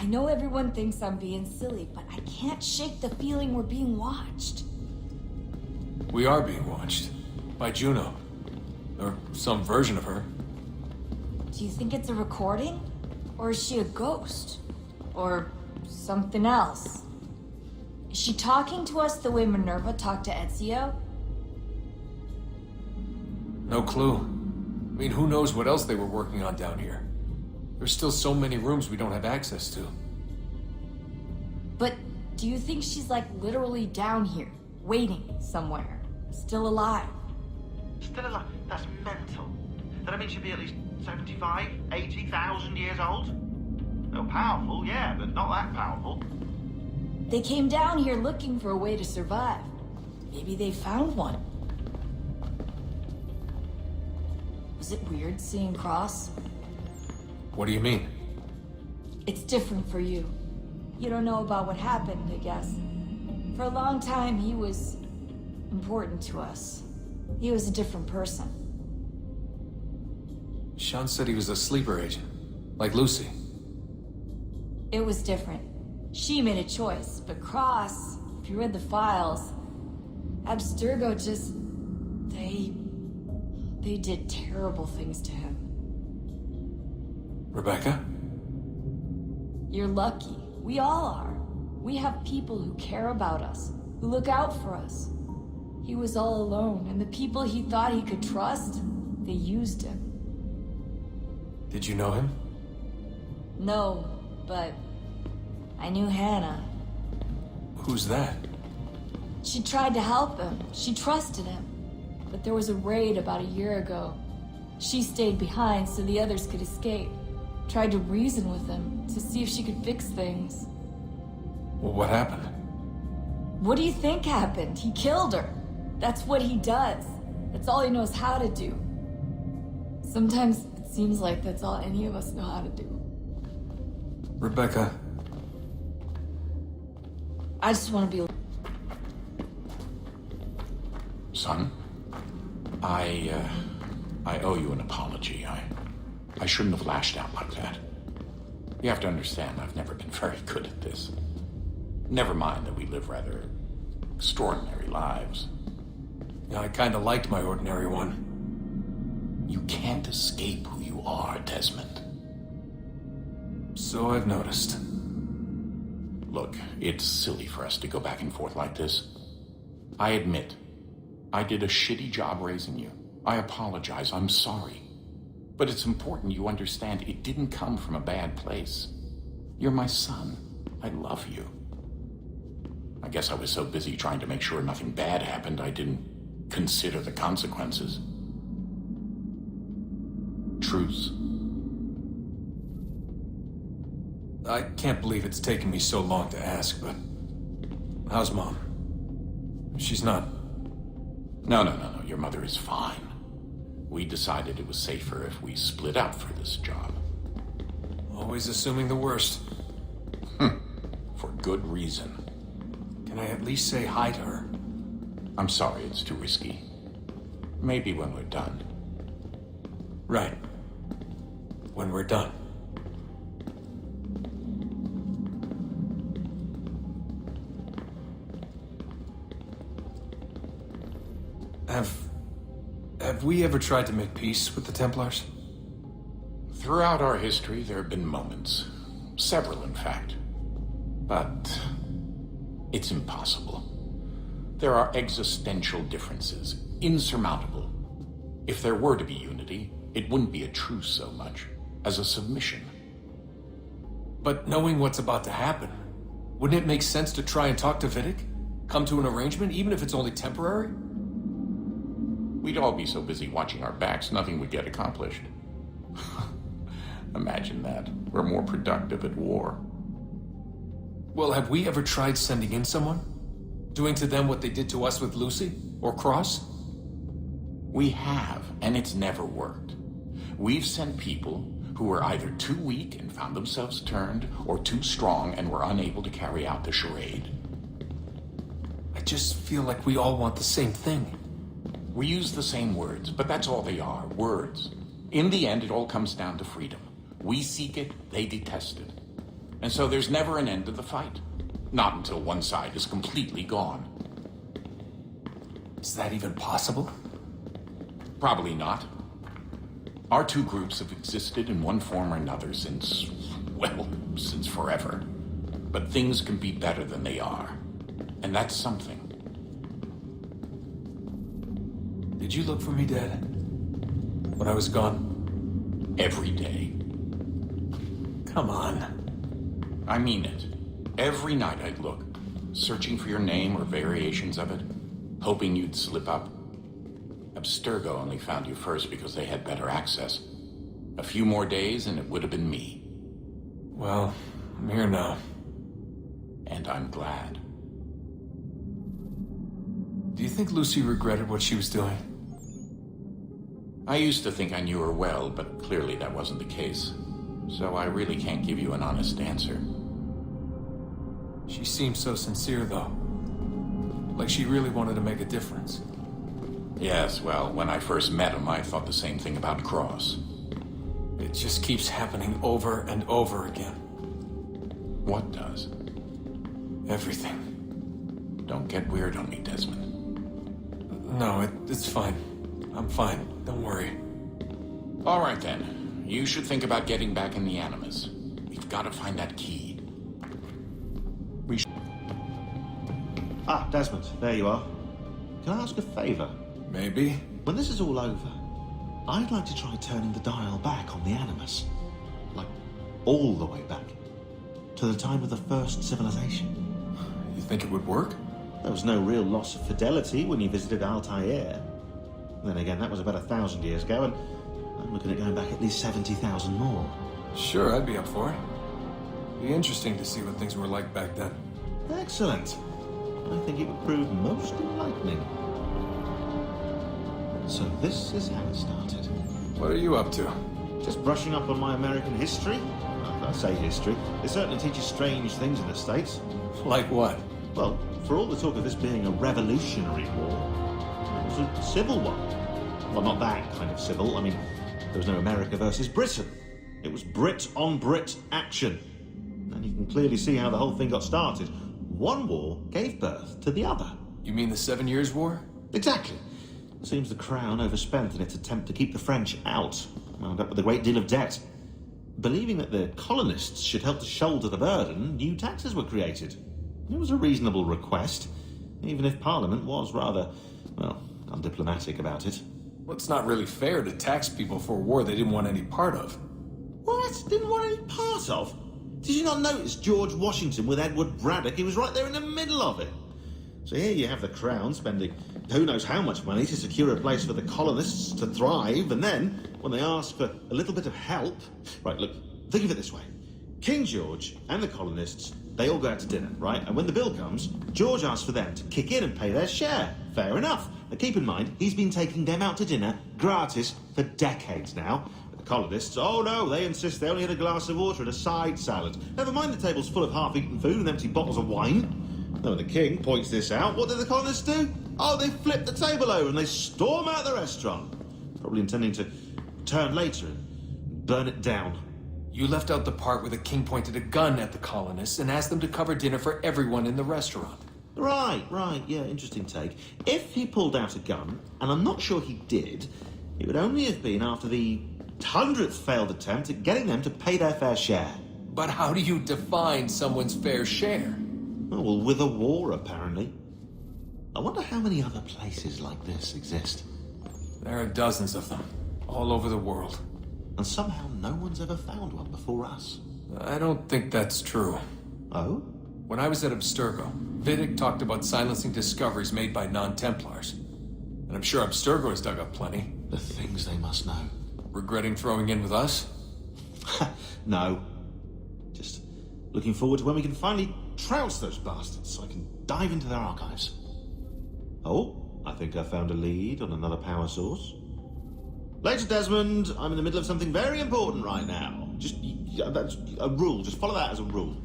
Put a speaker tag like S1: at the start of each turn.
S1: I know everyone thinks I'm being silly, but I can't shake the feeling we're being watched.
S2: We are being watched. By Juno. Or some version of her.
S1: Do you think it's a recording? Or is she a ghost? Or something else? Is she talking to us the way Minerva talked to Ezio?
S2: No clue. I mean, who knows what else they were working on down here? There's still so many rooms we don't have access to.
S1: But do you think she's like literally down here, waiting somewhere, still alive?
S3: Still alive? That's mental. That means she'd be at least 75, 80,000 years old? Oh, powerful, yeah, but not that powerful.
S1: They came down here looking for a way to survive. Maybe they found one. Was it weird seeing Cross?
S2: What do you mean?
S1: It's different for you. You don't know about what happened, I guess. For a long time, he was important to us. He was a different person.
S2: Sean said he was a sleeper agent. Like Lucy.
S1: It was different. She made a choice, but Cross, if you read the files, Abstergo just... They did terrible things to him.
S2: Rebecca?
S1: You're lucky. We all are. We have people who care about us, who look out for us. He was all alone, and the people he thought he could trust, they used him.
S2: Did you know him?
S1: No, but I knew Hannah.
S2: Who's that?
S1: She tried to help him. She trusted him. But there was a raid about a year ago. She stayed behind so the others could escape. Tried to reason with him to see if she could fix things.
S2: Well, what happened?
S1: What do you think happened? He killed her. That's what he does. That's all he knows how to do. Sometimes it seems like that's all any of us know how to do.
S2: Rebecca.
S1: I just want to be...
S4: Son, I owe you an apology. I shouldn't have lashed out like that. You have to understand, I've never been very good at this. Never mind that we live rather extraordinary lives.
S2: Yeah, I kinda liked my ordinary one.
S4: You can't escape who you are, Desmond.
S2: So I've noticed.
S4: Look, it's silly for us to go back and forth like this. I admit, I did a shitty job raising you. I apologize, I'm sorry. But it's important you understand it didn't come from a bad place. You're my son. I love you. I guess I was so busy trying to make sure nothing bad happened, I didn't consider the consequences. Truce.
S2: I can't believe it's taken me so long to ask, but... How's Mom? She's not...
S4: No. Your mother is fine. We decided it was safer if we split up for this job.
S2: Always assuming the worst.
S4: For good reason.
S2: Can I at least say hi to her?
S4: I'm sorry, it's too risky. Maybe when we're done.
S2: Right. When we're done. Have we ever tried to make peace with the Templars?
S4: Throughout our history, there have been moments. Several, in fact. But it's impossible. There are existential differences, insurmountable. If there were to be unity, it wouldn't be a truce so much as a submission.
S2: But knowing what's about to happen, wouldn't it make sense to try and talk to Vidic? Come to an arrangement, even if it's only temporary?
S4: We'd all be so busy watching our backs, nothing would get accomplished. Imagine that. We're more productive at war.
S2: Well, have we ever tried sending in someone? Doing to them what they did to us with Lucy? Or Cross?
S4: We have, and it's never worked. We've sent people who were either too weak and found themselves turned, or too strong and were unable to carry out the charade.
S2: I just feel like we all want the same thing.
S4: We use the same words, but that's all they are, words. In the end, it all comes down to freedom. We seek it, they detest it. And so there's never an end to the fight. Not until one side is completely gone.
S2: Is that even possible?
S4: Probably not. Our two groups have existed in one form or another since, well, since forever. But things can be better than they are. And that's something.
S2: Did you look for me, Dad? When I was gone?
S4: Every day.
S2: Come on.
S4: I mean it. Every night I'd look, searching for your name or variations of it, hoping you'd slip up. Abstergo only found you first because they had better access. A few more days and it would have been me.
S2: Well, I'm here now.
S4: And I'm glad.
S2: Do you think Lucy regretted what she was doing?
S4: I used to think I knew her well, but clearly that wasn't the case. So I really can't give you an honest answer.
S2: She seemed so sincere, though. Like she really wanted to make a difference.
S4: Yes, well, when I first met him, I thought the same thing about Cross.
S2: It just keeps happening over and over again.
S4: What does?
S2: Everything.
S4: Don't get weird on me, Desmond.
S2: No, it's fine. I'm fine. Don't worry.
S4: All right, then. You should think about getting back in the Animus. We've got to find that key. We should...
S3: Ah, Desmond, there you are. Can I ask a favour?
S2: Maybe.
S3: When this is all over, I'd like to try turning the dial back on the Animus. Like, all the way back. To the time of the first civilization.
S2: You think it would work?
S3: There was no real loss of fidelity when you visited Altair. Then again, that was about 1,000 years ago, and I'm looking at going back at least 70,000 more.
S2: Sure, I'd be up for it. Be interesting to see what things were like back then.
S3: Excellent. I think it would prove most enlightening. So this is how it started.
S2: What are you up to?
S3: Just brushing up on my American history. Well, I say history. It certainly teaches strange things in the States.
S2: Like what?
S3: Well, for all the talk of this being a revolutionary war, it was a civil one. Well, not that kind of civil. I mean, there was no America versus Britain. It was Brit on Brit action. And you can clearly see how the whole thing got started. One war gave birth to the other.
S2: You mean the 7 Years' War?
S3: Exactly. It seems the Crown overspent in its attempt to keep the French out, wound up with a great deal of debt. Believing that the colonists should help to shoulder the burden, new taxes were created. It was a reasonable request, even if Parliament was rather, well, undiplomatic about it.
S2: Well, it's not really fair to tax people for a war they didn't want any part of.
S3: What? Didn't want any part of? Did you not notice George Washington with Edward Braddock? He was right there in the middle of it. So here you have the Crown spending who knows how much money to secure a place for the colonists to thrive, and then, when they ask for a little bit of help... Right, look, think of it this way. King George and the colonists, they all go out to dinner, right? And when the bill comes, George asks for them to kick in and pay their share. Fair enough. Now keep in mind, he's been taking them out to dinner gratis for decades now. But the colonists, oh no, they insist they only had a glass of water and a side salad. Never mind the table's full of half-eaten food and empty bottles of wine. Now when the king points this out, what do the colonists do? Oh, they flip the table over and they storm out the restaurant. Probably intending to return later and burn it down.
S2: You left out the part where the king pointed a gun at the colonists and asked them to cover dinner for everyone in the restaurant.
S3: Right, yeah, interesting take. If he pulled out a gun, and I'm not sure he did, it would only have been after the 100th failed attempt at getting them to pay their fair share.
S2: But how do you define someone's fair share?
S3: Oh, well, with a war, apparently. I wonder how many other places like this exist.
S2: There are dozens of them, all over the world.
S3: And somehow no one's ever found one before us.
S2: I don't think that's true.
S3: Oh?
S2: When I was at Abstergo, Vidic talked about silencing discoveries made by non-Templars. And I'm sure Abstergo has dug up plenty.
S3: The things they must know.
S2: Regretting throwing in with us?
S3: No. Just looking forward to when we can finally trounce those bastards so I can dive into their archives. Oh, I think I found a lead on another power source. Later, Desmond. I'm in the middle of something very important right now. That's a rule. Just follow that as a rule.